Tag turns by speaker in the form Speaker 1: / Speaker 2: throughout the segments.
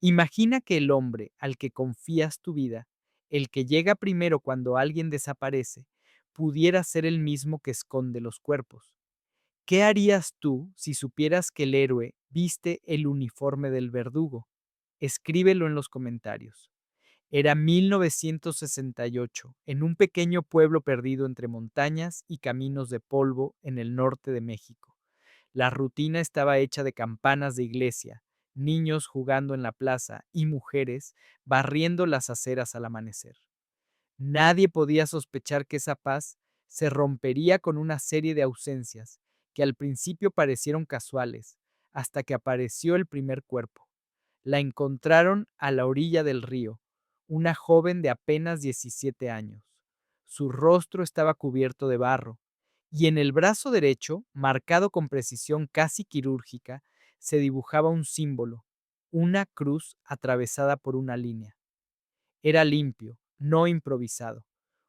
Speaker 1: Imagina que el hombre al que confías tu vida, el que llega primero cuando alguien desaparece, pudiera ser el mismo que esconde los cuerpos. ¿Qué harías tú si supieras que el héroe viste el uniforme del verdugo? Escríbelo en los comentarios. Era 1968, en un pequeño pueblo perdido entre montañas y caminos de polvo en el norte de México. La rutina estaba hecha de campanas de iglesia, niños jugando en la plaza y mujeres barriendo las aceras al amanecer. Nadie podía sospechar que esa paz se rompería con una serie de ausencias que al principio parecieron casuales, hasta que apareció el primer cuerpo. La encontraron a la orilla del río, una joven de apenas 17 años. Su rostro estaba cubierto de barro, y en el brazo derecho, marcado con precisión casi quirúrgica, se dibujaba un símbolo, una cruz atravesada por una línea. Era limpio, no improvisado,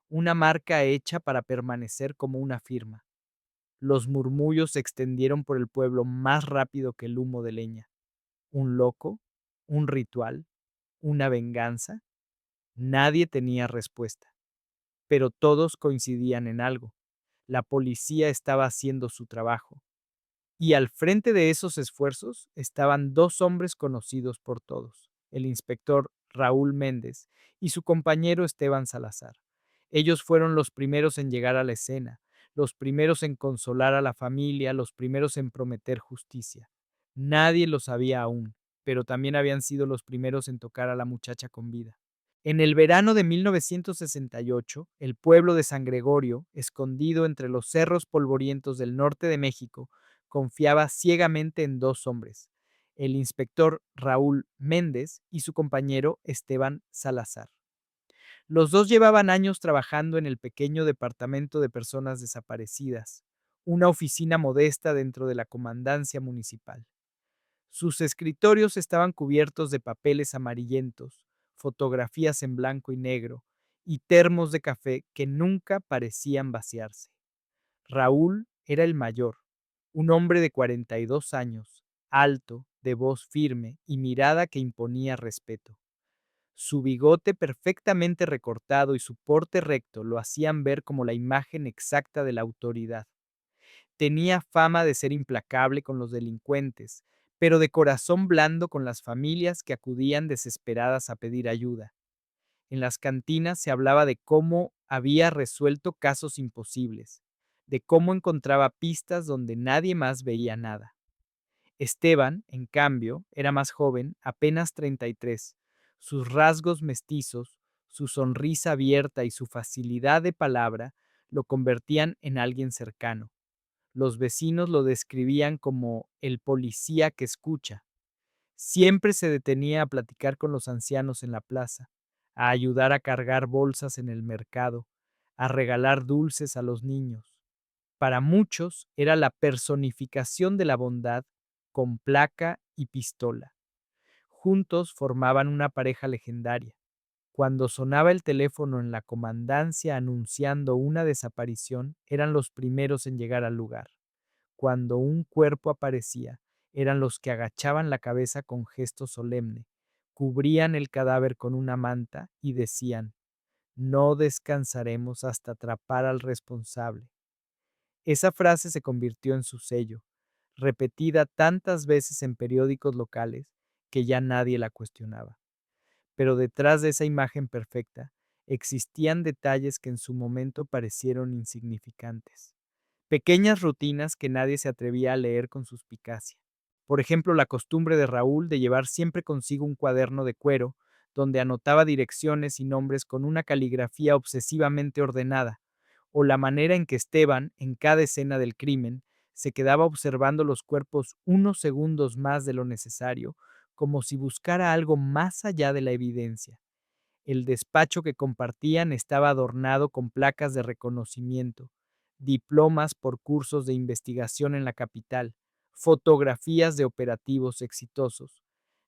Speaker 1: una marca hecha para permanecer como una firma. Los murmullos se extendieron por el pueblo más rápido que el humo de leña. ¿Un loco? ¿Un ritual? ¿Una venganza? Nadie tenía respuesta, pero todos coincidían en algo. La policía estaba haciendo su trabajo. Y al frente de esos esfuerzos estaban dos hombres conocidos por todos, el inspector Raúl Méndez y su compañero Esteban Salazar. Ellos fueron los primeros en llegar a la escena, los primeros en consolar a la familia, los primeros en prometer justicia. Nadie lo sabía aún, pero también habían sido los primeros en tocar a la muchacha con vida. En el verano de 1968, el pueblo de San Gregorio, escondido entre los cerros polvorientos del norte de México, confiaba ciegamente en dos hombres, el inspector Raúl Méndez y su compañero Esteban Salazar. Los dos llevaban años trabajando en el pequeño departamento de personas desaparecidas, una oficina modesta dentro de la comandancia municipal. Sus escritorios estaban cubiertos de papeles amarillentos, fotografías en blanco y negro y termos de café que nunca parecían vaciarse. Raúl era el mayor, un hombre de 42 años, alto, de voz firme y mirada que imponía respeto. Su bigote perfectamente recortado y su porte recto lo hacían ver como la imagen exacta de la autoridad. Tenía fama de ser implacable con los delincuentes, pero de corazón blando con las familias que acudían desesperadas a pedir ayuda. En las cantinas se hablaba de cómo había resuelto casos imposibles, de cómo encontraba pistas donde nadie más veía nada. Esteban, en cambio, era más joven, apenas 33. Sus rasgos mestizos, su sonrisa abierta y su facilidad de palabra lo convertían en alguien cercano. Los vecinos lo describían como el policía que escucha. Siempre se detenía a platicar con los ancianos en la plaza, a ayudar a cargar bolsas en el mercado, a regalar dulces a los niños. Para muchos era la personificación de la bondad con placa y pistola. Juntos formaban una pareja legendaria. Cuando sonaba el teléfono en la comandancia anunciando una desaparición, eran los primeros en llegar al lugar. Cuando un cuerpo aparecía, eran los que agachaban la cabeza con gesto solemne, cubrían el cadáver con una manta y decían, no descansaremos hasta atrapar al responsable. Esa frase se convirtió en su sello, repetida tantas veces en periódicos locales que ya nadie la cuestionaba. Pero detrás de esa imagen perfecta existían detalles que en su momento parecieron insignificantes. Pequeñas rutinas que nadie se atrevía a leer con suspicacia. Por ejemplo, la costumbre de Raúl de llevar siempre consigo un cuaderno de cuero donde anotaba direcciones y nombres con una caligrafía obsesivamente ordenada, o la manera en que Esteban, en cada escena del crimen, se quedaba observando los cuerpos unos segundos más de lo necesario, como si buscara algo más allá de la evidencia. El despacho que compartían estaba adornado con placas de reconocimiento, diplomas por cursos de investigación en la capital, fotografías de operativos exitosos.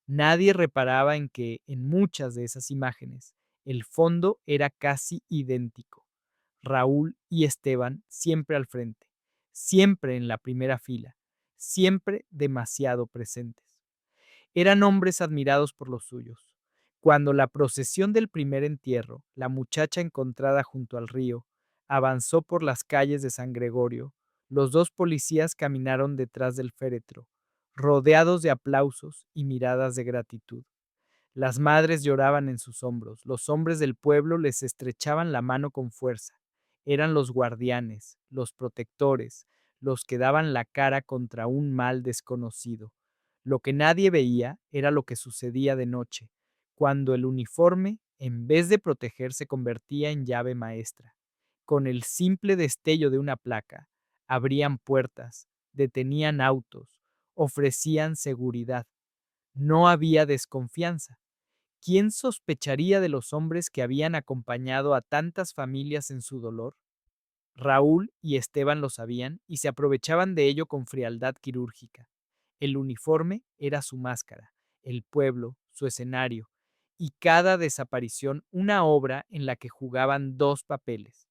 Speaker 1: Nadie reparaba en que, en muchas de esas imágenes, el fondo era casi idéntico. Raúl y Esteban siempre al frente, siempre en la primera fila, siempre demasiado presentes. Eran hombres admirados por los suyos. Cuando la procesión del primer entierro, la muchacha encontrada junto al río, avanzó por las calles de San Gregorio, los dos policías caminaron detrás del féretro, rodeados de aplausos y miradas de gratitud. Las madres lloraban en sus hombros, los hombres del pueblo les estrechaban la mano con fuerza. Eran los guardianes, los protectores, los que daban la cara contra un mal desconocido. Lo que nadie veía era lo que sucedía de noche, cuando el uniforme, en vez de proteger, se convertía en llave maestra. Con el simple destello de una placa, abrían puertas, detenían autos, ofrecían seguridad. No había desconfianza. ¿Quién sospecharía de los hombres que habían acompañado a tantas familias en su dolor? Raúl y Esteban lo sabían y se aprovechaban de ello con frialdad quirúrgica. El uniforme era su máscara, el pueblo, su escenario, y cada desaparición una obra en la que jugaban dos papeles,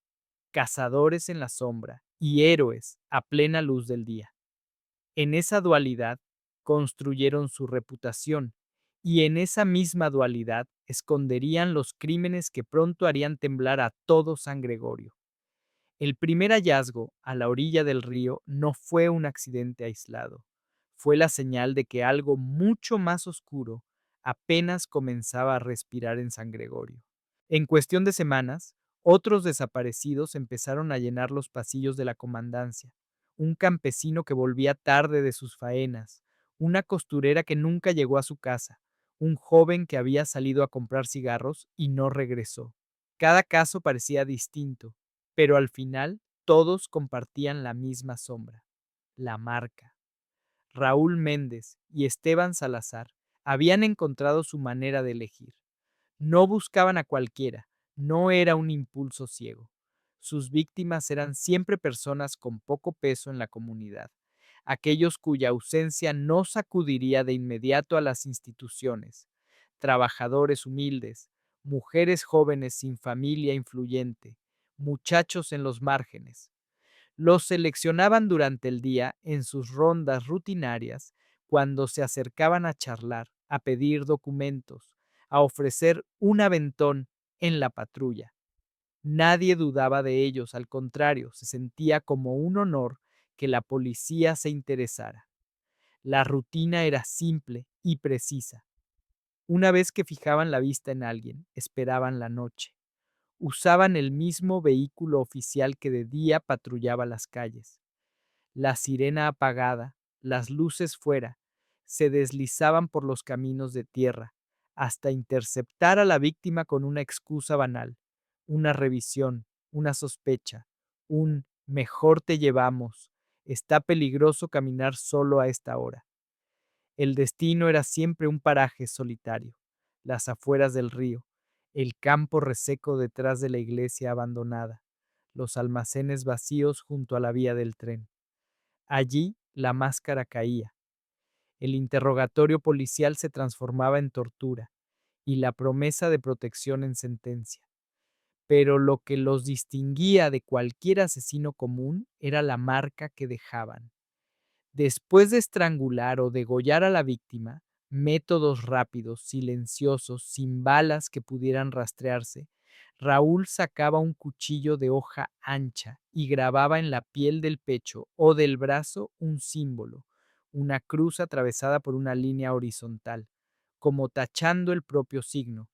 Speaker 1: cazadores en la sombra y héroes a plena luz del día. En esa dualidad construyeron su reputación y en esa misma dualidad esconderían los crímenes que pronto harían temblar a todo San Gregorio. El primer hallazgo a la orilla del río no fue un accidente aislado, fue la señal de que algo mucho más oscuro apenas comenzaba a respirar en San Gregorio. En cuestión de semanas, otros desaparecidos empezaron a llenar los pasillos de la comandancia. Un campesino que volvía tarde de sus faenas, una costurera que nunca llegó a su casa, un joven que había salido a comprar cigarros y no regresó. Cada caso parecía distinto, pero al final todos compartían la misma sombra, la marca. Raúl Méndez y Esteban Salazar habían encontrado su manera de elegir. No buscaban a cualquiera, no era un impulso ciego. Sus víctimas eran siempre personas con poco peso en la comunidad, aquellos cuya ausencia no sacudiría de inmediato a las instituciones, trabajadores humildes, mujeres jóvenes sin familia influyente, muchachos en los márgenes. Los seleccionaban durante el día en sus rondas rutinarias cuando se acercaban a charlar, a pedir documentos, a ofrecer un aventón en la patrulla. Nadie dudaba de ellos, al contrario, se sentía como un honor que la policía se interesara. La rutina era simple y precisa. Una vez que fijaban la vista en alguien, esperaban la noche. Usaban el mismo vehículo oficial que de día patrullaba las calles. La sirena apagada, las luces fuera, se deslizaban por los caminos de tierra, hasta interceptar a la víctima con una excusa banal, una revisión, una sospecha, un mejor te llevamos, está peligroso caminar solo a esta hora. El destino era siempre un paraje solitario, las afueras del río, el campo reseco detrás de la iglesia abandonada, los almacenes vacíos junto a la vía del tren. Allí la máscara caía, el interrogatorio policial se transformaba en tortura y la promesa de protección en sentencia. Pero lo que los distinguía de cualquier asesino común era la marca que dejaban. Después de estrangular o degollar a la víctima, métodos rápidos, silenciosos, sin balas que pudieran rastrearse, Raúl sacaba un cuchillo de hoja ancha y grababa en la piel del pecho o del brazo un símbolo, una cruz atravesada por una línea horizontal, como tachando el propio signo.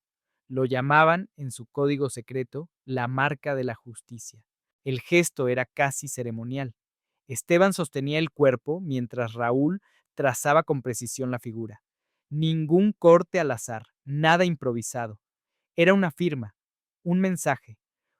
Speaker 1: Lo llamaban, en su código secreto, la marca de la justicia. El gesto era casi ceremonial. Esteban sostenía el cuerpo mientras Raúl trazaba con precisión la figura. Ningún corte al azar, nada improvisado. Era una firma, un mensaje,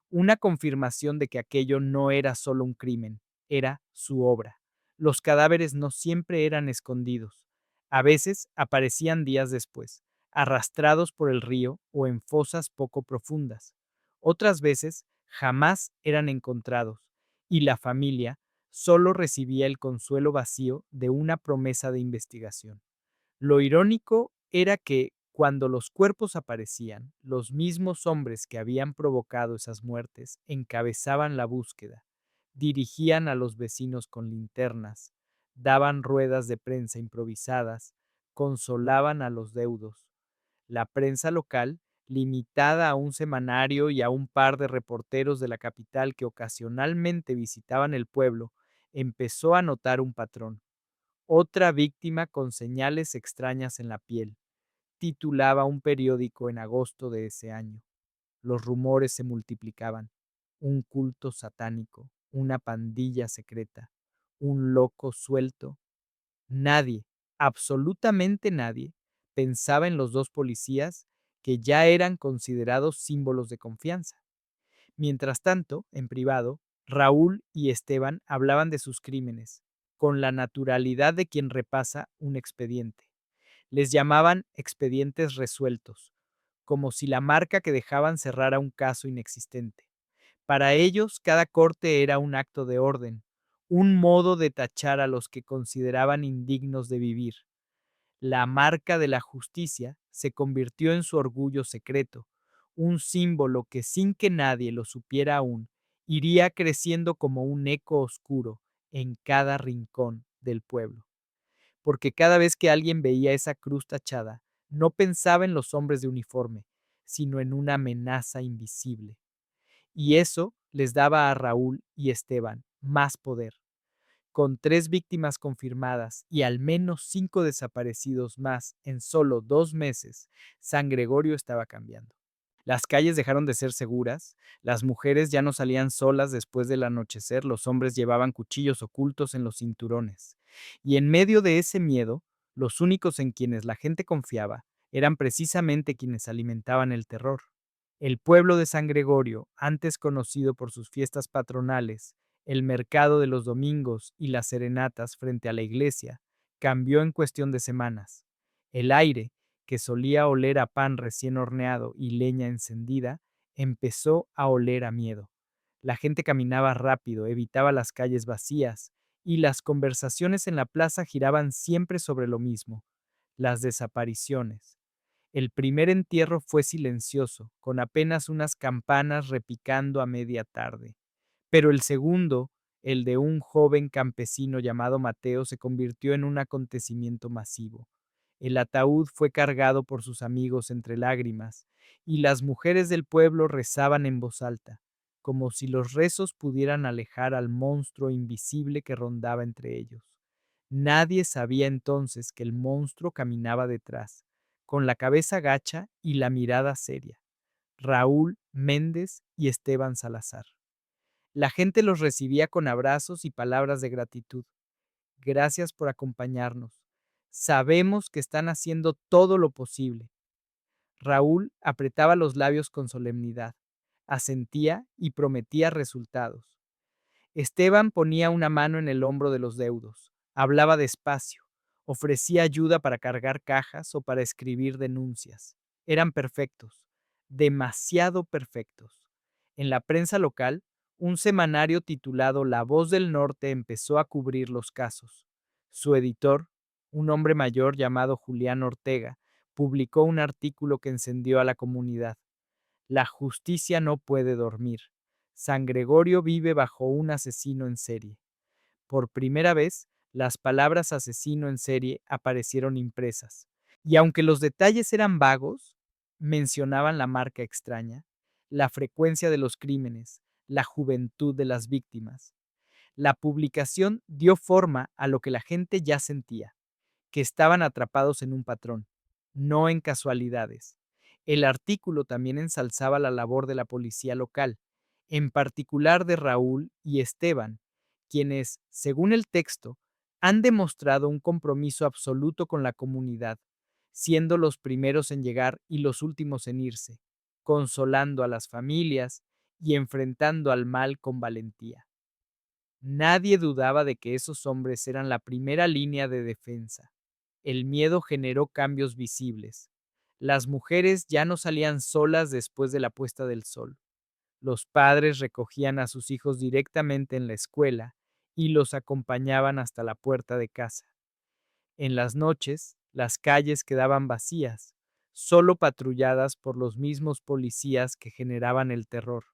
Speaker 1: una confirmación de que aquello no era solo un crimen, era su obra. Los cadáveres no siempre eran escondidos. A veces aparecían días después, arrastrados por el río o en fosas poco profundas. Otras veces jamás eran encontrados, y la familia solo recibía el consuelo vacío de una promesa de investigación. Lo irónico era que, cuando los cuerpos aparecían, los mismos hombres que habían provocado esas muertes encabezaban la búsqueda, dirigían a los vecinos con linternas, daban ruedas de prensa improvisadas, consolaban a los deudos. La prensa local, limitada a un semanario y a un par de reporteros de la capital que ocasionalmente visitaban el pueblo, empezó a notar un patrón. Otra víctima con señales extrañas en la piel, titulaba un periódico en agosto de ese año. Los rumores se multiplicaban. Un culto satánico, una pandilla secreta, un loco suelto. Nadie, absolutamente nadie, pensaba en los dos policías que ya eran considerados símbolos de confianza. Mientras tanto, en privado, Raúl y Esteban hablaban de sus crímenes, con la naturalidad de quien repasa un expediente. Les llamaban expedientes resueltos, como si la marca que dejaban cerrara un caso inexistente. Para ellos, cada corte era un acto de orden, un modo de tachar a los que consideraban indignos de vivir. La marca de la justicia se convirtió en su orgullo secreto, un símbolo que sin que nadie lo supiera aún, iría creciendo como un eco oscuro en cada rincón del pueblo. Porque cada vez que alguien veía esa cruz tachada, no pensaba en los hombres de uniforme, sino en una amenaza invisible. Y eso les daba a Raúl y Esteban más poder. Con 3 víctimas confirmadas y al menos 5 desaparecidos más en solo 2 meses, San Gregorio estaba cambiando. Las calles dejaron de ser seguras, las mujeres ya no salían solas después del anochecer, los hombres llevaban cuchillos ocultos en los cinturones. Y en medio de ese miedo, los únicos en quienes la gente confiaba eran precisamente quienes alimentaban el terror. El pueblo de San Gregorio, antes conocido por sus fiestas patronales, el mercado de los domingos y las serenatas frente a la iglesia, cambió en cuestión de semanas. El aire, que solía oler a pan recién horneado y leña encendida, empezó a oler a miedo. La gente caminaba rápido, evitaba las calles vacías, y las conversaciones en la plaza giraban siempre sobre lo mismo, las desapariciones. El primer entierro fue silencioso, con apenas unas campanas repicando a media tarde. Pero el segundo, el de un joven campesino llamado Mateo, se convirtió en un acontecimiento masivo. El ataúd fue cargado por sus amigos entre lágrimas, y las mujeres del pueblo rezaban en voz alta, como si los rezos pudieran alejar al monstruo invisible que rondaba entre ellos. Nadie sabía entonces que el monstruo caminaba detrás, con la cabeza gacha y la mirada seria. Raúl Méndez y Esteban Salazar. La gente los recibía con abrazos y palabras de gratitud. Gracias por acompañarnos. Sabemos que están haciendo todo lo posible. Raúl apretaba los labios con solemnidad, asentía y prometía resultados. Esteban ponía una mano en el hombro de los deudos, hablaba despacio, ofrecía ayuda para cargar cajas o para escribir denuncias. Eran perfectos, demasiado perfectos. En la prensa local, un semanario titulado La Voz del Norte empezó a cubrir los casos. Su editor, un hombre mayor llamado Julián Ortega, publicó un artículo que encendió a la comunidad. La justicia no puede dormir. San Gregorio vive bajo un asesino en serie. Por primera vez, las palabras asesino en serie aparecieron impresas. Y aunque los detalles eran vagos, mencionaban la marca extraña, la frecuencia de los crímenes, la juventud de las víctimas. La publicación dio forma a lo que la gente ya sentía, que estaban atrapados en un patrón, no en casualidades. El artículo también ensalzaba la labor de la policía local, en particular de Raúl y Esteban, quienes, según el texto, han demostrado un compromiso absoluto con la comunidad, siendo los primeros en llegar y los últimos en irse, consolando a las familias y enfrentando al mal con valentía. Nadie dudaba de que esos hombres eran la primera línea de defensa. El miedo generó cambios visibles. Las mujeres ya no salían solas después de la puesta del sol. Los padres recogían a sus hijos directamente en la escuela y los acompañaban hasta la puerta de casa. En las noches, las calles quedaban vacías, solo patrulladas por los mismos policías que generaban el terror.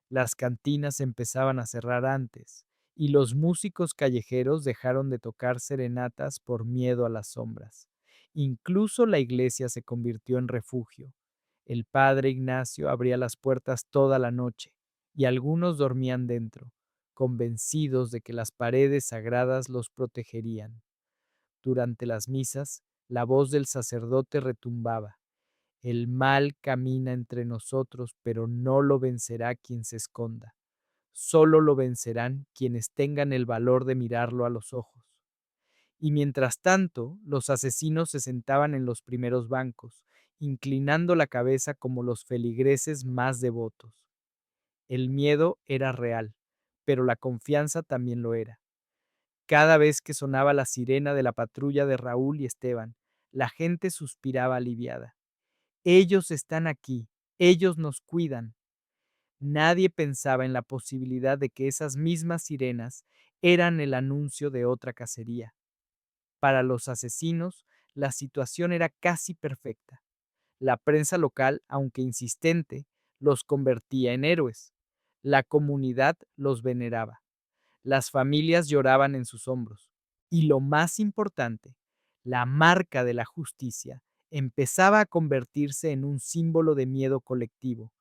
Speaker 1: Las cantinas empezaban a cerrar antes, y los músicos callejeros dejaron de tocar serenatas por miedo a las sombras. Incluso la iglesia se convirtió en refugio. El padre Ignacio abría las puertas toda la noche y algunos dormían dentro, convencidos de que las paredes sagradas los protegerían. Durante las misas, la voz del sacerdote retumbaba. El mal camina entre nosotros, pero no lo vencerá quien se esconda. Solo lo vencerán quienes tengan el valor de mirarlo a los ojos. Y mientras tanto, los asesinos se sentaban en los primeros bancos, inclinando la cabeza como los feligreses más devotos. El miedo era real, pero la confianza también lo era. Cada vez que sonaba la sirena de la patrulla de Raúl y Esteban, la gente suspiraba aliviada. Ellos están aquí, ellos nos cuidan. Nadie pensaba en la posibilidad de que esas mismas sirenas eran el anuncio de otra cacería. Para los asesinos, la situación era casi perfecta. La prensa local, aunque insistente, los convertía en héroes. La comunidad los veneraba. Las familias lloraban en sus hombros. Y lo más importante, la marca de la justicia empezaba a convertirse en un símbolo de miedo colectivo,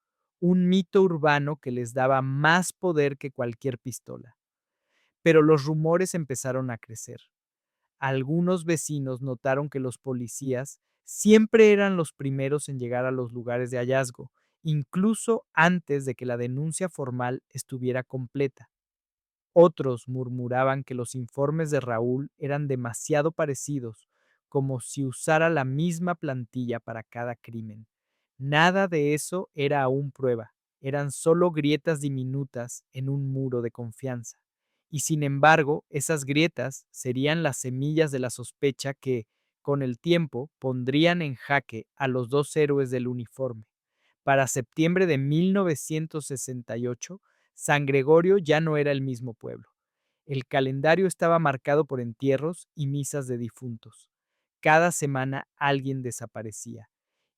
Speaker 1: un mito urbano que les daba más poder que cualquier pistola. Pero los rumores empezaron a crecer. Algunos vecinos notaron que los policías siempre eran los primeros en llegar a los lugares de hallazgo, incluso antes de que la denuncia formal estuviera completa. Otros murmuraban que los informes de Raúl eran demasiado parecidos, como si usara la misma plantilla para cada crimen. Nada de eso era aún prueba, eran solo grietas diminutas en un muro de confianza. Y sin embargo, esas grietas serían las semillas de la sospecha que, con el tiempo, pondrían en jaque a los dos héroes del uniforme. Para septiembre de 1968, San Gregorio ya no era el mismo pueblo. El calendario estaba marcado por entierros y misas de difuntos. Cada semana alguien desaparecía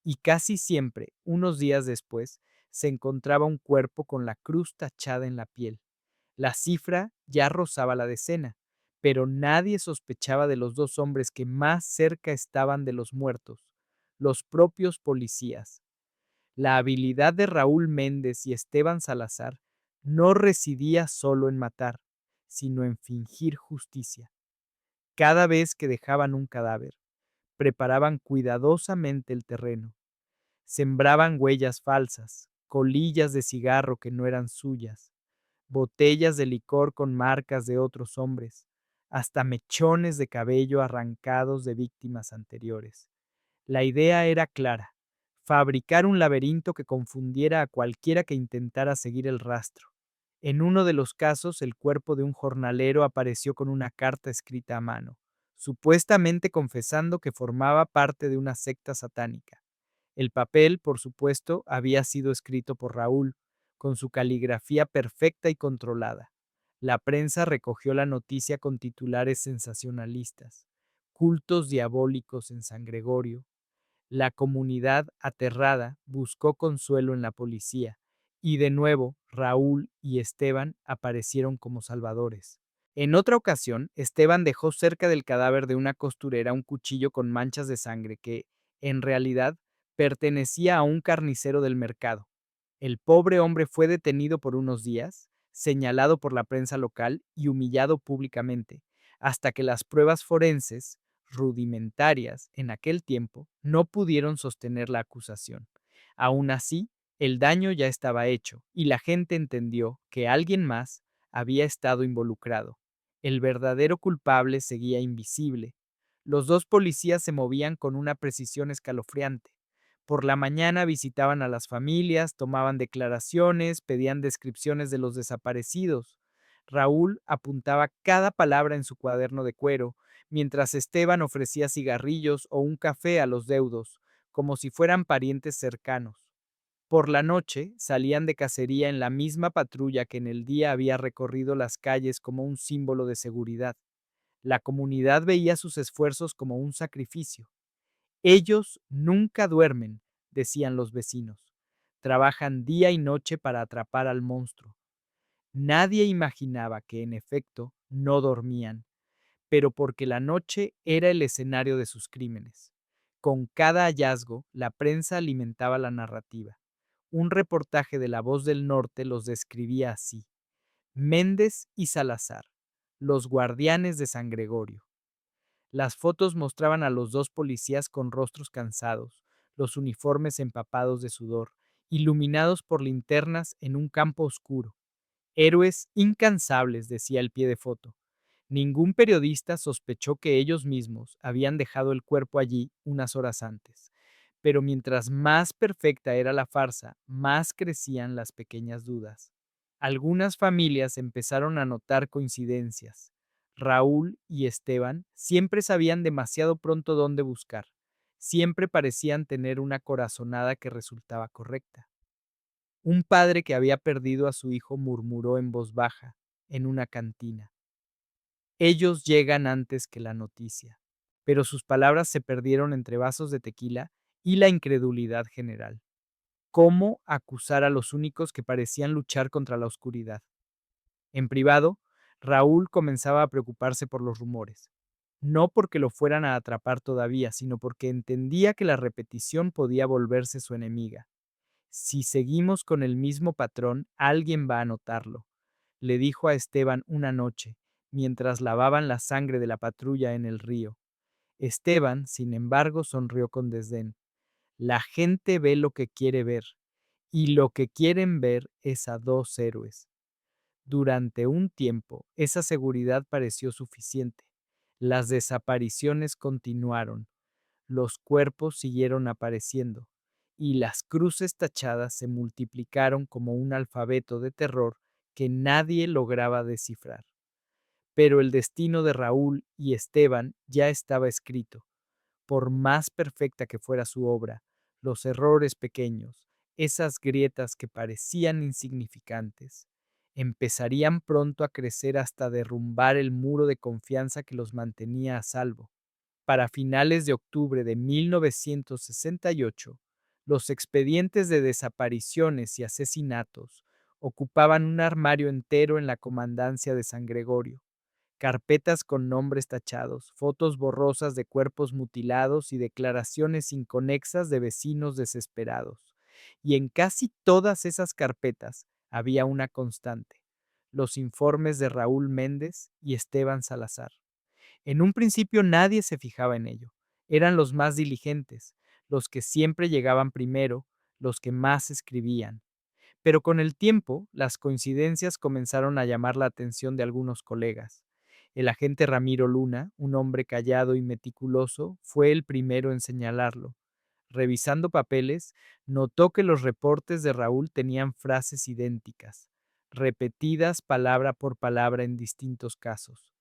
Speaker 1: y casi siempre, unos días después, se encontraba un cuerpo con la cruz tachada en la piel. La cifra ya rozaba la decena, pero nadie sospechaba de los dos hombres que más cerca estaban de los muertos, los propios policías. La habilidad de Raúl Méndez y Esteban Salazar no residía solo en matar, sino en fingir justicia. Cada vez que dejaban un cadáver, preparaban cuidadosamente el terreno, sembraban huellas falsas, colillas de cigarro que no eran suyas, botellas de licor con marcas de otros hombres, hasta mechones de cabello arrancados de víctimas anteriores. La idea era clara: fabricar un laberinto que confundiera a cualquiera que intentara seguir el rastro. En uno de los casos, el cuerpo de un jornalero apareció con una carta escrita a mano, supuestamente confesando que formaba parte de una secta satánica. El papel, por supuesto, había sido escrito por Raúl, con su caligrafía perfecta y controlada. La prensa recogió la noticia con titulares sensacionalistas: cultos diabólicos en San Gregorio. La comunidad, aterrada, buscó consuelo en la policía, y de nuevo Raúl y Esteban aparecieron como salvadores. En otra ocasión, Esteban dejó cerca del cadáver de una costurera un cuchillo con manchas de sangre que, en realidad, pertenecía a un carnicero del mercado. El pobre hombre fue detenido por unos días, señalado por la prensa local y humillado públicamente, hasta que las pruebas forenses, rudimentarias en aquel tiempo, no pudieron sostener la acusación. Aún así, el daño ya estaba hecho y la gente entendió que alguien más había estado involucrado. El verdadero culpable seguía invisible. Los dos policías se movían con una precisión escalofriante. Por la mañana visitaban a las familias, tomaban declaraciones, pedían descripciones de los desaparecidos. Raúl apuntaba cada palabra en su cuaderno de cuero, mientras Esteban ofrecía cigarrillos o un café a los deudos, como si fueran parientes cercanos. Por la noche salían de cacería en la misma patrulla que en el día había recorrido las calles como un símbolo de seguridad. La comunidad veía sus esfuerzos como un sacrificio. Ellos nunca duermen, decían los vecinos. Trabajan día y noche para atrapar al monstruo. Nadie imaginaba que, en efecto, no dormían, pero porque la noche era el escenario de sus crímenes. Con cada hallazgo, la prensa alimentaba la narrativa. Un reportaje de La Voz del Norte los describía así: Méndez y Salazar, los guardianes de San Gregorio. Las fotos mostraban a los dos policías con rostros cansados, los uniformes empapados de sudor, iluminados por linternas en un campo oscuro. Héroes incansables, decía el pie de foto. Ningún periodista sospechó que ellos mismos habían dejado el cuerpo allí unas horas antes. Pero mientras más perfecta era la farsa, más crecían las pequeñas dudas. Algunas familias empezaron a notar coincidencias. Raúl y Esteban siempre sabían demasiado pronto dónde buscar. Siempre parecían tener una corazonada que resultaba correcta. Un padre que había perdido a su hijo murmuró en voz baja, en una cantina: ellos llegan antes que la noticia. Pero sus palabras se perdieron entre vasos de tequila y la incredulidad general. ¿Cómo acusar a los únicos que parecían luchar contra la oscuridad? En privado, Raúl comenzaba a preocuparse por los rumores. No porque lo fueran a atrapar todavía, sino porque entendía que la repetición podía volverse su enemiga. Si seguimos con el mismo patrón, alguien va a notarlo, le dijo a Esteban una noche, mientras lavaban la sangre de la patrulla en el río. Esteban, sin embargo, sonrió con desdén. La gente ve lo que quiere ver, y lo que quieren ver es a dos héroes. Durante un tiempo, esa seguridad pareció suficiente. Las desapariciones continuaron, los cuerpos siguieron apareciendo, y las cruces tachadas se multiplicaron como un alfabeto de terror que nadie lograba descifrar. Pero el destino de Raúl y Esteban ya estaba escrito. Por más perfecta que fuera su obra, los errores pequeños, esas grietas que parecían insignificantes, empezarían pronto a crecer hasta derrumbar el muro de confianza que los mantenía a salvo. Para finales de octubre de 1968, los expedientes de desapariciones y asesinatos ocupaban un armario entero en la comandancia de San Gregorio. Carpetas con nombres tachados, fotos borrosas de cuerpos mutilados y declaraciones inconexas de vecinos desesperados. Y en casi todas esas carpetas había una constante: los informes de Raúl Méndez y Esteban Salazar. En un principio nadie se fijaba en ello. Eran los más diligentes, los que siempre llegaban primero, los que más escribían. Pero con el tiempo, las coincidencias comenzaron a llamar la atención de algunos colegas. El agente Ramiro Luna, un hombre callado y meticuloso, fue el primero en señalarlo. Revisando papeles, notó que los reportes de Raúl tenían frases idénticas, repetidas palabra por palabra en distintos casos.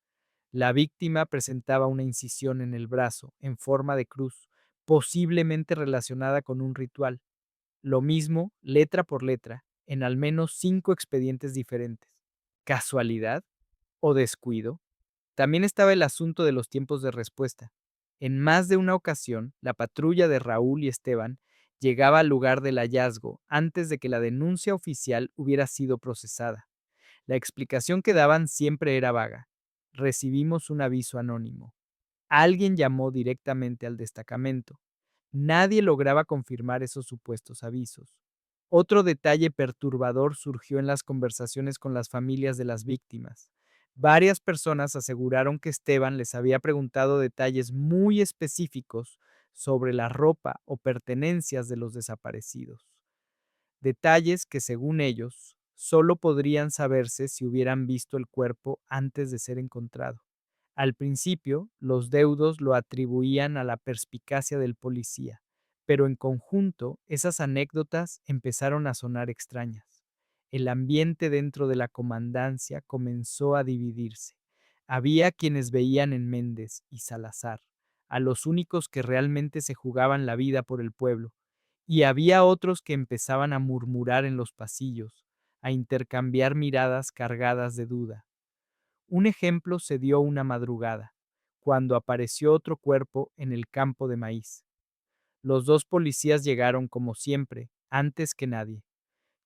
Speaker 1: La víctima presentaba una incisión en el brazo, en forma de cruz, posiblemente relacionada con un ritual. Lo mismo, letra por letra, en al menos 5 expedientes diferentes. ¿Casualidad o descuido? También estaba el asunto de los tiempos de respuesta. En más de una ocasión, la patrulla de Raúl y Esteban llegaba al lugar del hallazgo antes de que la denuncia oficial hubiera sido procesada. La explicación que daban siempre era vaga: recibimos un aviso anónimo. Alguien llamó directamente al destacamento. Nadie lograba confirmar esos supuestos avisos. Otro detalle perturbador surgió en las conversaciones con las familias de las víctimas. Varias personas aseguraron que Esteban les había preguntado detalles muy específicos sobre la ropa o pertenencias de los desaparecidos. Detalles que, según ellos, solo podrían saberse si hubieran visto el cuerpo antes de ser encontrado. Al principio, los deudos lo atribuían a la perspicacia del policía, pero en conjunto esas anécdotas empezaron a sonar extrañas. El ambiente dentro de la comandancia comenzó a dividirse. Había quienes veían en Méndez y Salazar a los únicos que realmente se jugaban la vida por el pueblo, y había otros que empezaban a murmurar en los pasillos, a intercambiar miradas cargadas de duda. Un ejemplo se dio una madrugada, cuando apareció otro cuerpo en el campo de maíz. Los dos policías llegaron, como siempre, antes que nadie.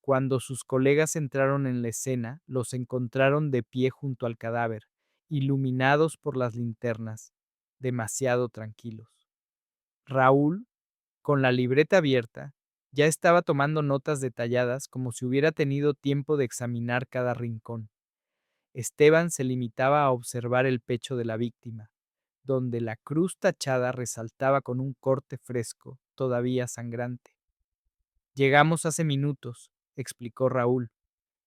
Speaker 1: Cuando sus colegas entraron en la escena, los encontraron de pie junto al cadáver, iluminados por las linternas, demasiado tranquilos. Raúl, con la libreta abierta, ya estaba tomando notas detalladas como si hubiera tenido tiempo de examinar cada rincón. Esteban se limitaba a observar el pecho de la víctima, donde la cruz tachada resaltaba con un corte fresco, todavía sangrante. Llegamos hace minutos, explicó Raúl.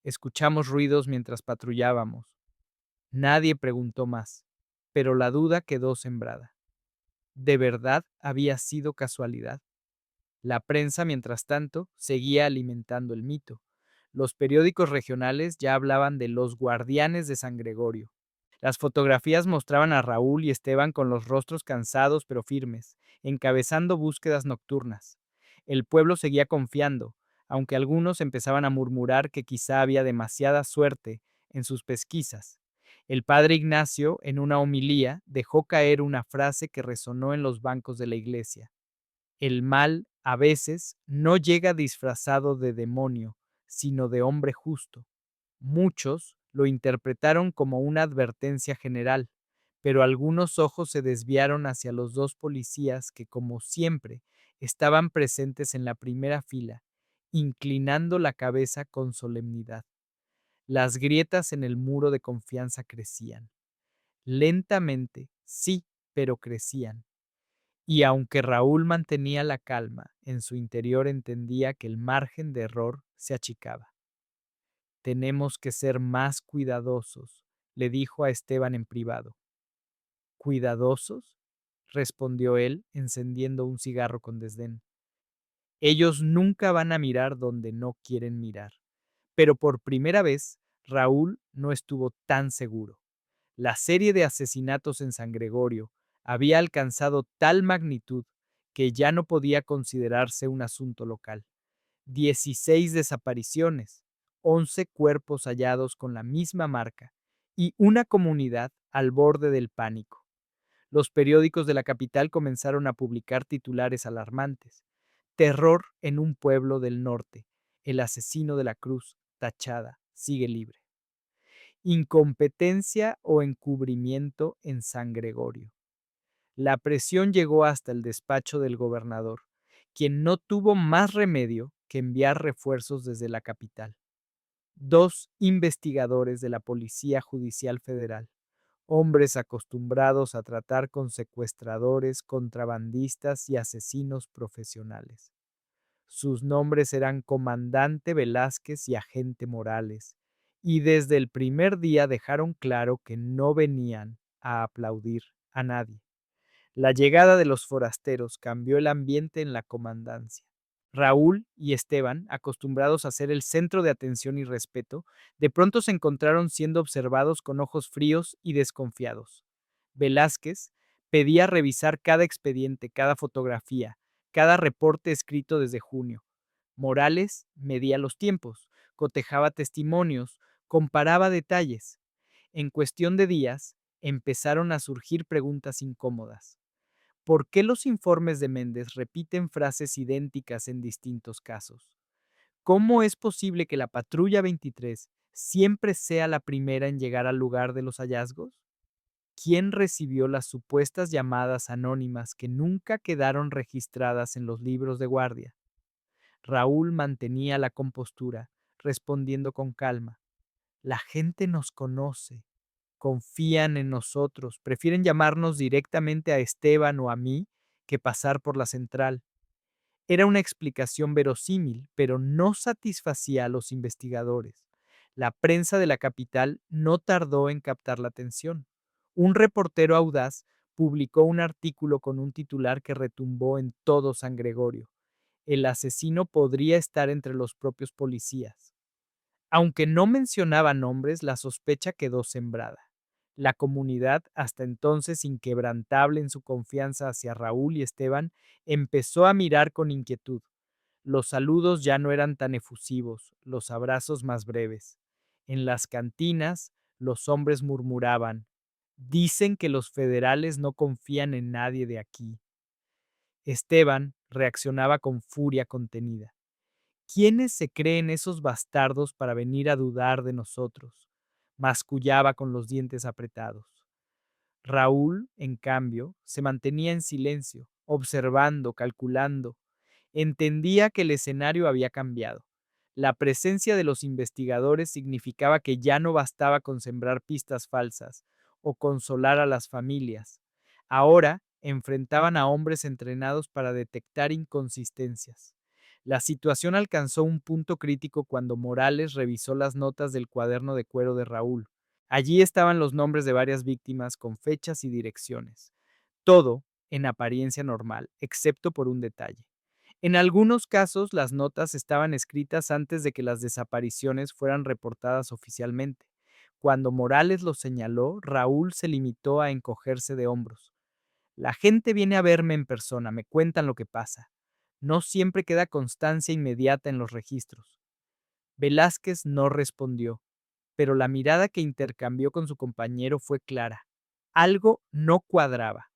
Speaker 1: Escuchamos ruidos mientras patrullábamos. Nadie preguntó más, pero la duda quedó sembrada. ¿De verdad había sido casualidad? La prensa, mientras tanto, seguía alimentando el mito. Los periódicos regionales ya hablaban de los guardianes de San Gregorio. Las fotografías mostraban a Raúl y Esteban con los rostros cansados pero firmes, encabezando búsquedas nocturnas. El pueblo seguía confiando, aunque algunos empezaban a murmurar que quizá había demasiada suerte en sus pesquisas. El padre Ignacio, en una homilía, dejó caer una frase que resonó en los bancos de la iglesia. El mal, a veces, no llega disfrazado de demonio, sino de hombre justo. Muchos lo interpretaron como una advertencia general, pero algunos ojos se desviaron hacia los dos policías que, como siempre, estaban presentes en la primera fila, inclinando la cabeza con solemnidad. Las grietas en el muro de confianza crecían. Lentamente, sí, pero crecían. Y aunque Raúl mantenía la calma, en su interior entendía que el margen de error se achicaba. Tenemos que ser más cuidadosos, le dijo a Esteban en privado. ¿Cuidadosos? Respondió él, encendiendo un cigarro con desdén. Ellos nunca van a mirar donde no quieren mirar. Pero por primera vez, Raúl no estuvo tan seguro. La serie de asesinatos en San Gregorio había alcanzado tal magnitud que ya no podía considerarse un asunto local. 16 desapariciones, 11 cuerpos hallados con la misma marca y una comunidad al borde del pánico. Los periódicos de la capital comenzaron a publicar titulares alarmantes. Terror en un pueblo del norte. El asesino de la cruz, tachada, sigue libre. Incompetencia o encubrimiento en San Gregorio. La presión llegó hasta el despacho del gobernador, quien no tuvo más remedio que enviar refuerzos desde la capital. Dos investigadores de la Policía Judicial Federal, hombres acostumbrados a tratar con secuestradores, contrabandistas y asesinos profesionales. Sus nombres eran Comandante Velázquez y Agente Morales, y desde el primer día dejaron claro que no venían a aplaudir a nadie. La llegada de los forasteros cambió el ambiente en la comandancia. Raúl y Esteban, acostumbrados a ser el centro de atención y respeto, de pronto se encontraron siendo observados con ojos fríos y desconfiados. Velázquez pedía revisar cada expediente, cada fotografía, cada reporte escrito desde junio. Morales medía los tiempos, cotejaba testimonios, comparaba detalles. En cuestión de días, empezaron a surgir preguntas incómodas. ¿Por qué los informes de Méndez repiten frases idénticas en distintos casos? ¿Cómo es posible que la patrulla 23 siempre sea la primera en llegar al lugar de los hallazgos? ¿Quién recibió las supuestas llamadas anónimas que nunca quedaron registradas en los libros de guardia? Raúl mantenía la compostura, respondiendo con calma. La gente nos conoce, confían en nosotros, prefieren llamarnos directamente a Esteban o a mí que pasar por la central. Era una explicación verosímil, pero no satisfacía a los investigadores. La prensa de la capital no tardó en captar la atención. Un reportero audaz publicó un artículo con un titular que retumbó en todo San Gregorio. El asesino podría estar entre los propios policías. Aunque no mencionaba nombres, la sospecha quedó sembrada. La comunidad, hasta entonces inquebrantable en su confianza hacia Raúl y Esteban, empezó a mirar con inquietud. Los saludos ya no eran tan efusivos, los abrazos más breves. En las cantinas, los hombres murmuraban, dicen que los federales no confían en nadie de aquí. Esteban reaccionaba con furia contenida. ¿Quiénes se creen esos bastardos para venir a dudar de nosotros? Mascullaba con los dientes apretados. Raúl, en cambio, se mantenía en silencio, observando, calculando. Entendía que el escenario había cambiado. La presencia de los investigadores significaba que ya no bastaba con sembrar pistas falsas o consolar a las familias. Ahora enfrentaban a hombres entrenados para detectar inconsistencias. La situación alcanzó un punto crítico cuando Morales revisó las notas del cuaderno de cuero de Raúl. Allí estaban los nombres de varias víctimas con fechas y direcciones. Todo en apariencia normal, excepto por un detalle. En algunos casos, las notas estaban escritas antes de que las desapariciones fueran reportadas oficialmente. Cuando Morales lo señaló, Raúl se limitó a encogerse de hombros. La gente viene a verme en persona, me cuentan lo que pasa. No siempre queda constancia inmediata en los registros. Velázquez no respondió, pero la mirada que intercambió con su compañero fue clara. Algo no cuadraba.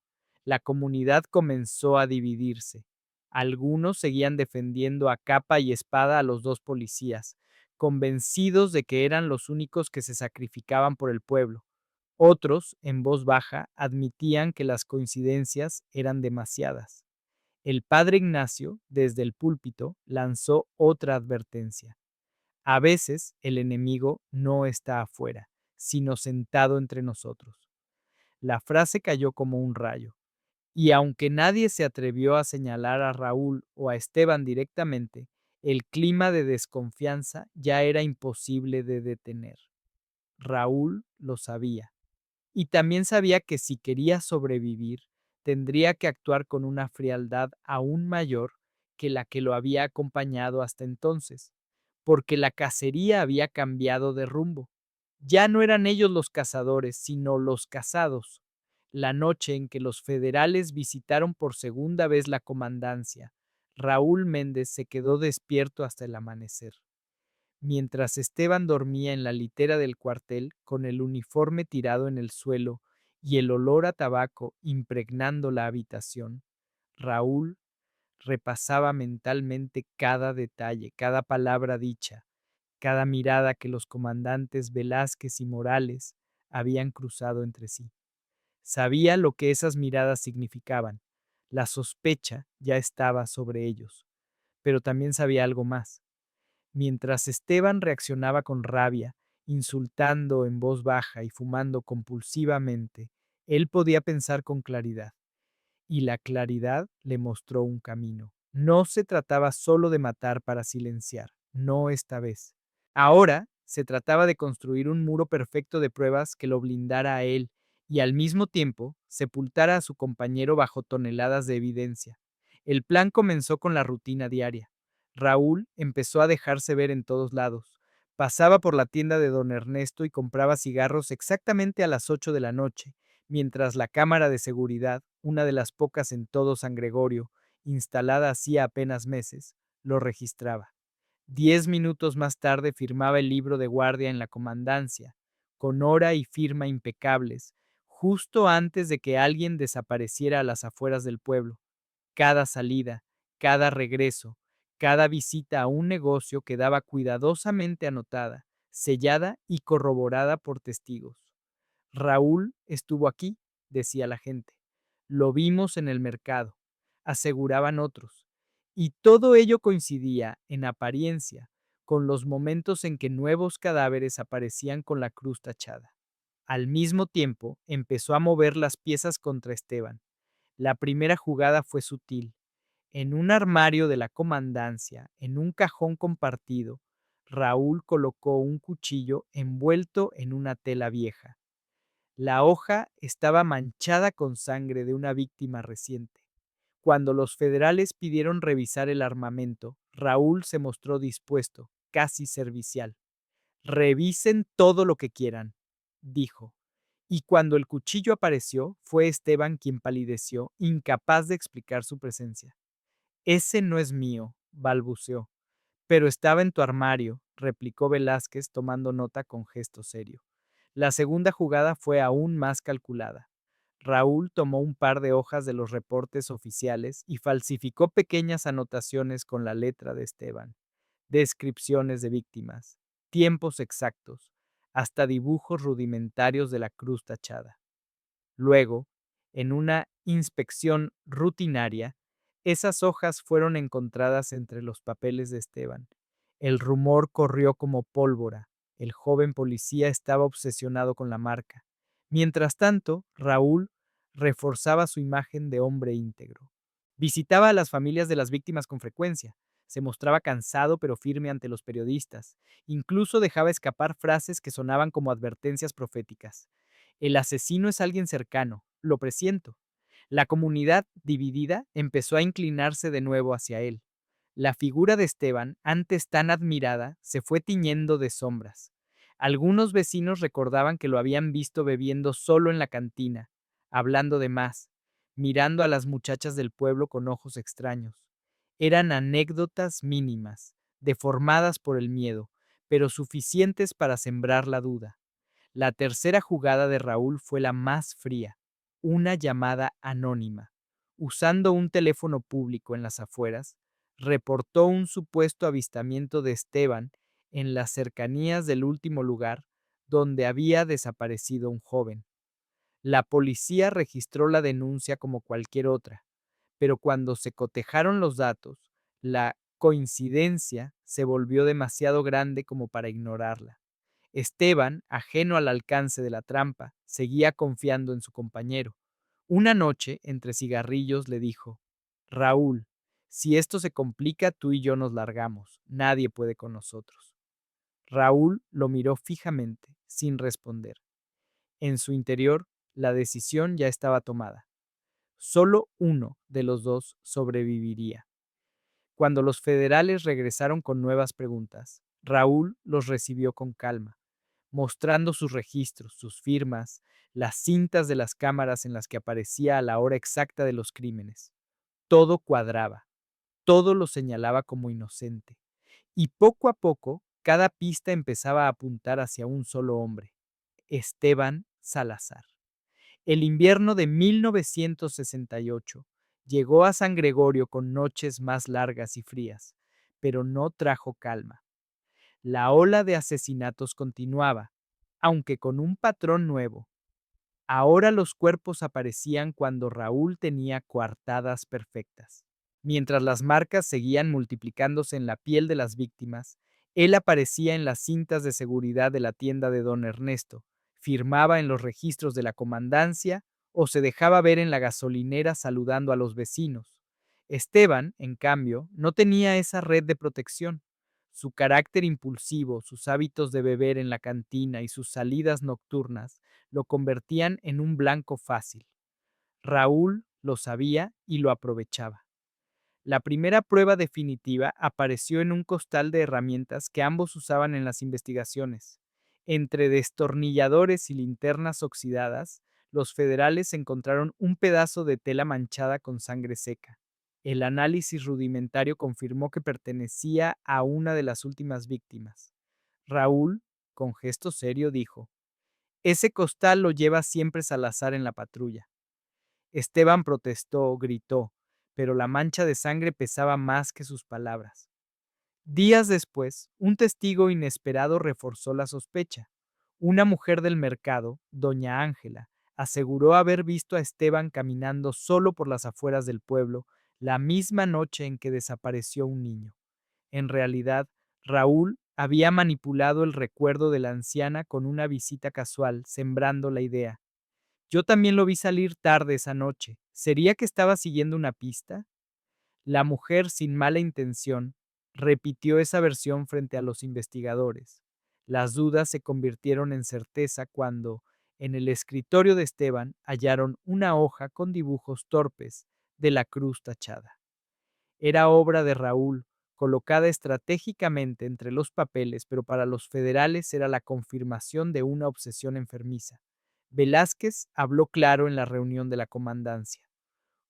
Speaker 1: La comunidad comenzó a dividirse. Algunos seguían defendiendo a capa y espada a los dos policías, convencidos de que eran los únicos que se sacrificaban por el pueblo. Otros, en voz baja, admitían que las coincidencias eran demasiadas. El padre Ignacio, desde el púlpito, lanzó otra advertencia. A veces el enemigo no está afuera, sino sentado entre nosotros. La frase cayó como un rayo, y aunque nadie se atrevió a señalar a Raúl o a Esteban directamente, el clima de desconfianza ya era imposible de detener. Raúl lo sabía, y también sabía que si quería sobrevivir, tendría que actuar con una frialdad aún mayor que la que lo había acompañado hasta entonces, porque la cacería había cambiado de rumbo. Ya no eran ellos los cazadores, sino los cazados. La noche en que los federales visitaron por segunda vez la comandancia, Raúl Méndez se quedó despierto hasta el amanecer. Mientras Esteban dormía en la litera del cuartel, con el uniforme tirado en el suelo y el olor a tabaco impregnando la habitación, Raúl repasaba mentalmente cada detalle, cada palabra dicha, cada mirada que los comandantes Velázquez y Morales habían cruzado entre sí. Sabía lo que esas miradas significaban. La sospecha ya estaba sobre ellos, pero también sabía algo más. Mientras Esteban reaccionaba con rabia, insultando en voz baja y fumando compulsivamente, él podía pensar con claridad, y la claridad le mostró un camino. No se trataba solo de matar para silenciar, no esta vez. Ahora se trataba de construir un muro perfecto de pruebas que lo blindara a él y al mismo tiempo sepultara a su compañero bajo toneladas de evidencia. El plan comenzó con la rutina diaria. Raúl empezó a dejarse ver en todos lados. Pasaba por la tienda de don Ernesto y compraba cigarros exactamente a las 8 de la noche, mientras la cámara de seguridad, una de las pocas en todo San Gregorio, instalada hacía apenas meses, lo registraba. 10 minutos más tarde firmaba el libro de guardia en la comandancia, con hora y firma impecables, justo antes de que alguien desapareciera a las afueras del pueblo. Cada salida, cada regreso, cada visita a un negocio quedaba cuidadosamente anotada, sellada y corroborada por testigos. Raúl estuvo aquí, decía la gente. Lo vimos en el mercado, aseguraban otros. Y todo ello coincidía, en apariencia, con los momentos en que nuevos cadáveres aparecían con la cruz tachada. Al mismo tiempo, empezó a mover las piezas contra Esteban. La primera jugada fue sutil. En un armario de la comandancia, en un cajón compartido, Raúl colocó un cuchillo envuelto en una tela vieja. La hoja estaba manchada con sangre de una víctima reciente. Cuando los federales pidieron revisar el armamento, Raúl se mostró dispuesto, casi servicial. Revisen todo lo que quieran, dijo. Y cuando el cuchillo apareció, fue Esteban quien palideció, incapaz de explicar su presencia. Ese no es mío, balbuceó. Pero estaba en tu armario, replicó Velázquez tomando nota con gesto serio. La segunda jugada fue aún más calculada. Raúl tomó un par de hojas de los reportes oficiales y falsificó pequeñas anotaciones con la letra de Esteban, descripciones de víctimas, tiempos exactos, hasta dibujos rudimentarios de la cruz tachada. Luego, En una inspección rutinaria, esas hojas fueron encontradas entre los papeles de Esteban. El rumor corrió como pólvora. El joven policía estaba obsesionado con la marca. Mientras tanto, Raúl reforzaba su imagen de hombre íntegro. Visitaba a las familias de las víctimas con frecuencia. Se mostraba cansado pero firme ante los periodistas. Incluso dejaba escapar frases que sonaban como advertencias proféticas. El asesino es alguien cercano, lo presiento. La comunidad, dividida, empezó a inclinarse de nuevo hacia él. La figura de Esteban, antes tan admirada, se fue tiñendo de sombras. Algunos vecinos recordaban que lo habían visto bebiendo solo en la cantina, hablando de más, mirando a las muchachas del pueblo con ojos extraños. Eran anécdotas mínimas, deformadas por el miedo, pero suficientes para sembrar la duda. La tercera jugada de Raúl fue la más fría, una llamada anónima. Usando un teléfono público en las afueras, reportó un supuesto avistamiento de Esteban en las cercanías del último lugar donde había desaparecido un joven. La policía registró la denuncia como cualquier otra, pero cuando se cotejaron los datos, la coincidencia se volvió demasiado grande como para ignorarla. Esteban, ajeno al alcance de la trampa, seguía confiando en su compañero. Una noche, entre cigarrillos, le dijo, Raúl, si esto se complica, tú y yo nos largamos. Nadie puede con nosotros. Raúl lo miró fijamente, sin responder. En su interior, la decisión ya estaba tomada. Solo uno de los dos sobreviviría. Cuando los federales regresaron con nuevas preguntas, Raúl los recibió con calma, mostrando sus registros, sus firmas, las cintas de las cámaras en las que aparecía a la hora exacta de los crímenes. Todo cuadraba, todo lo señalaba como inocente. Y poco a poco, cada pista empezaba a apuntar hacia un solo hombre, Esteban Salazar. El invierno de 1968 llegó a San Gregorio con noches más largas y frías, pero no trajo calma. La ola de asesinatos continuaba, aunque con un patrón nuevo. Ahora los cuerpos aparecían cuando Raúl tenía coartadas perfectas. Mientras las marcas seguían multiplicándose en la piel de las víctimas, él aparecía en las cintas de seguridad de la tienda de don Ernesto, firmaba en los registros de la comandancia o se dejaba ver en la gasolinera saludando a los vecinos. Esteban, en cambio, no tenía esa red de protección. Su carácter impulsivo, sus hábitos de beber en la cantina y sus salidas nocturnas lo convertían en un blanco fácil. Raúl lo sabía y lo aprovechaba. La primera prueba definitiva apareció en un costal de herramientas que ambos usaban en las investigaciones. Entre destornilladores y linternas oxidadas, los federales encontraron un pedazo de tela manchada con sangre seca. El análisis rudimentario confirmó que pertenecía a una de las últimas víctimas. Raúl, con gesto serio, dijo, ese costal lo lleva siempre Salazar en la patrulla. Esteban protestó, gritó, pero la mancha de sangre pesaba más que sus palabras. Días después, un testigo inesperado reforzó la sospecha. Una mujer del mercado, doña Ángela, aseguró haber visto a Esteban caminando solo por las afueras del pueblo la misma noche en que desapareció un niño. En realidad, Raúl había manipulado el recuerdo de la anciana con una visita casual, sembrando la idea. Yo también lo vi salir tarde esa noche. ¿Sería que estaba siguiendo una pista? La mujer, sin mala intención, repitió esa versión frente a los investigadores. Las dudas se convirtieron en certeza cuando, en el escritorio de Esteban, hallaron una hoja con dibujos torpes de la cruz tachada. Era obra de Raúl, colocada estratégicamente entre los papeles, pero para los federales era la confirmación de una obsesión enfermiza. Velázquez habló claro en la reunión de la comandancia.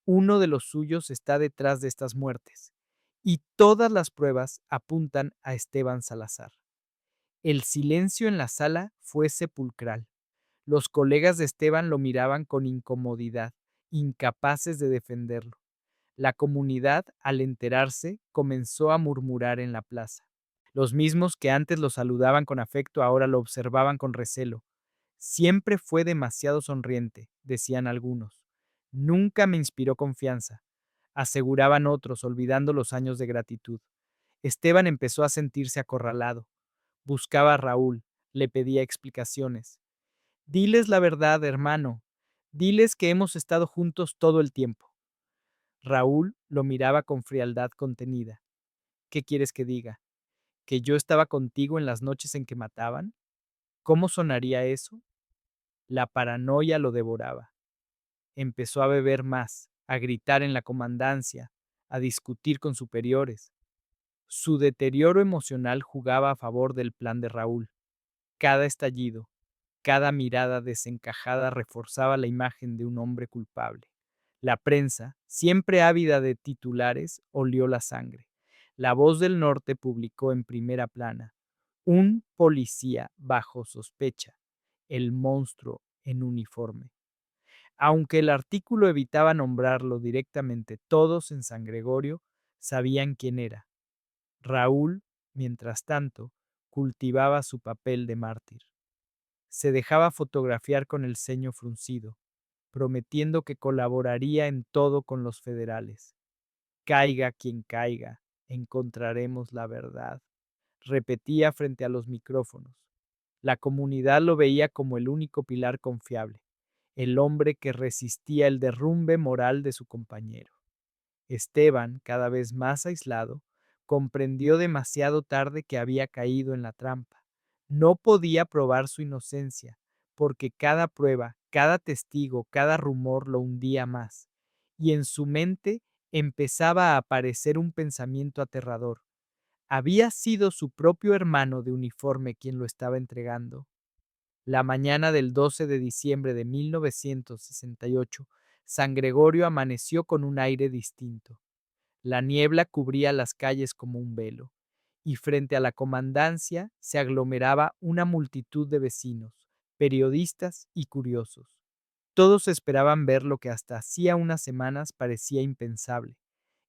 Speaker 1: Uno de los suyos está detrás de estas muertes, y todas las pruebas apuntan a Esteban Salazar. El silencio en la sala fue sepulcral. Los colegas de Esteban lo miraban con incomodidad, incapaces de defenderlo. La comunidad, al enterarse, comenzó a murmurar en la plaza. Los mismos que antes lo saludaban con afecto ahora lo observaban con recelo. Siempre fue demasiado sonriente, decían algunos. Nunca me inspiró confianza, aseguraban otros, olvidando los años de gratitud. Esteban empezó a sentirse acorralado. Buscaba a Raúl, le pedía explicaciones. Diles la verdad, hermano. Diles que hemos estado juntos todo el tiempo. Raúl lo miraba con frialdad contenida. ¿Qué quieres que diga? ¿Que yo estaba contigo en las noches en que mataban? ¿Cómo sonaría eso? La paranoia lo devoraba. Empezó a beber más, a gritar en la comandancia, a discutir con superiores. Su deterioro emocional jugaba a favor del plan de Raúl. Cada estallido, cada mirada desencajada reforzaba la imagen de un hombre culpable. La prensa, siempre ávida de titulares, olió la sangre. La Voz del Norte publicó en primera plana: un policía bajo sospecha, el monstruo en uniforme. Aunque el artículo evitaba nombrarlo directamente, todos en San Gregorio sabían quién era. Raúl, mientras tanto, cultivaba su papel de mártir. Se dejaba fotografiar con el ceño fruncido, prometiendo que colaboraría en todo con los federales. Caiga quien caiga, encontraremos la verdad, repetía frente a los micrófonos. La comunidad lo veía como el único pilar confiable, el hombre que resistía el derrumbe moral de su compañero. Esteban, cada vez más aislado, comprendió demasiado tarde que había caído en la trampa. No podía probar su inocencia, porque cada prueba, cada testigo, cada rumor lo hundía más. Y en su mente empezaba a aparecer un pensamiento aterrador. ¿Había sido su propio hermano de uniforme quien lo estaba entregando? La mañana del 12 de diciembre de 1968, San Gregorio amaneció con un aire distinto. La niebla cubría las calles como un velo, y frente a la comandancia se aglomeraba una multitud de vecinos, periodistas y curiosos. Todos esperaban ver lo que hasta hacía unas semanas parecía impensable: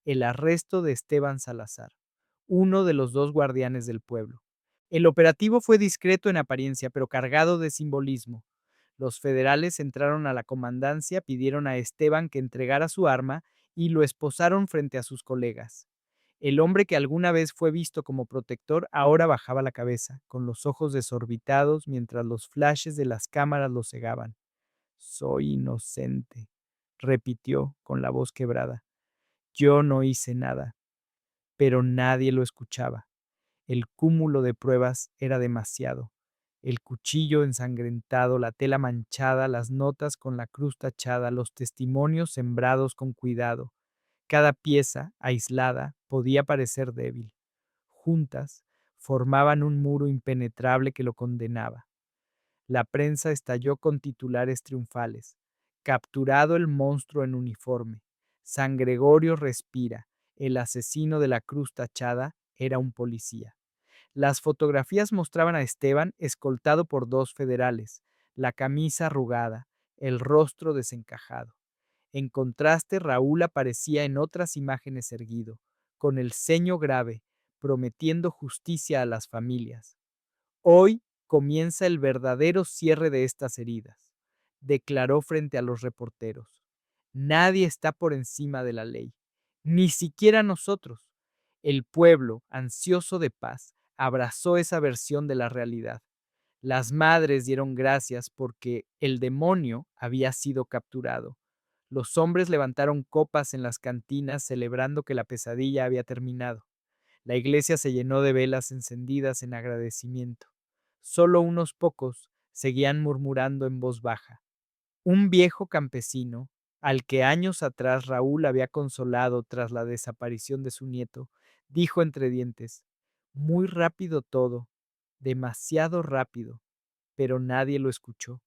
Speaker 1: el arresto de Esteban Salazar, uno de los dos guardianes del pueblo. El operativo fue discreto en apariencia, pero cargado de simbolismo. Los federales entraron a la comandancia, pidieron a Esteban que entregara su arma y lo esposaron frente a sus colegas. El hombre que alguna vez fue visto como protector ahora bajaba la cabeza, con los ojos desorbitados mientras los flashes de las cámaras lo cegaban. Soy inocente, repitió con la voz quebrada. Yo no hice nada, pero nadie lo escuchaba. El cúmulo de pruebas era demasiado. El cuchillo ensangrentado, la tela manchada, las notas con la cruz tachada, los testimonios sembrados con cuidado. Cada pieza, aislada, podía parecer débil. Juntas, formaban un muro impenetrable que lo condenaba. La prensa estalló con titulares triunfales. Capturado el monstruo en uniforme. San Gregorio respira. El asesino de la cruz tachada era un policía. Las fotografías mostraban a Esteban escoltado por dos federales, la camisa arrugada, el rostro desencajado. En contraste, Raúl aparecía en otras imágenes erguido, con el ceño grave, prometiendo justicia a las familias. Hoy comienza el verdadero cierre de estas heridas, declaró frente a los reporteros. Nadie está por encima de la ley, ni siquiera nosotros. El pueblo, ansioso de paz, abrazó esa versión de la realidad. Las madres dieron gracias porque el demonio había sido capturado. Los hombres levantaron copas en las cantinas celebrando que la pesadilla había terminado. La iglesia se llenó de velas encendidas en agradecimiento. Solo unos pocos seguían murmurando en voz baja. Un viejo campesino, al que años atrás Raúl había consolado tras la desaparición de su nieto, dijo entre dientes: muy rápido todo, demasiado rápido, pero nadie lo escuchó.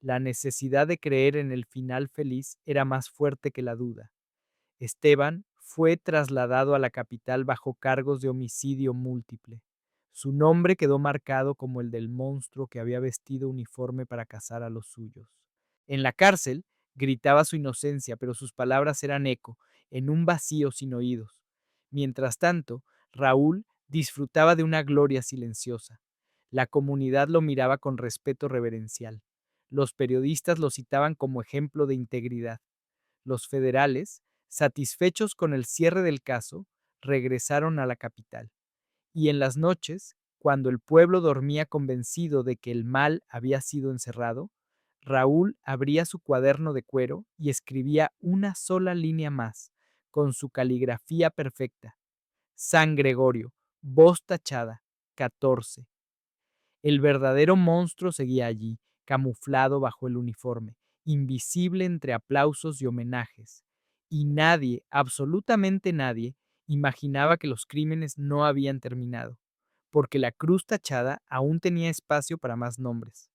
Speaker 1: La necesidad de creer en el final feliz era más fuerte que la duda. Esteban fue trasladado a la capital bajo cargos de homicidio múltiple. Su nombre quedó marcado como el del monstruo que había vestido uniforme para cazar a los suyos. En la cárcel gritaba su inocencia, pero sus palabras eran eco en un vacío sin oídos. Mientras tanto, Raúl disfrutaba de una gloria silenciosa. La comunidad lo miraba con respeto reverencial. Los periodistas lo citaban como ejemplo de integridad. Los federales, satisfechos con el cierre del caso, regresaron a la capital. Y en las noches, cuando el pueblo dormía convencido de que el mal había sido encerrado, Raúl abría su cuaderno de cuero y escribía una sola línea más, con su caligrafía perfecta. San Gregorio, voz tachada, 14. El verdadero monstruo seguía allí, camuflado bajo el uniforme, invisible entre aplausos y homenajes. Y nadie, absolutamente nadie, imaginaba que los crímenes no habían terminado, porque la cruz tachada aún tenía espacio para más nombres.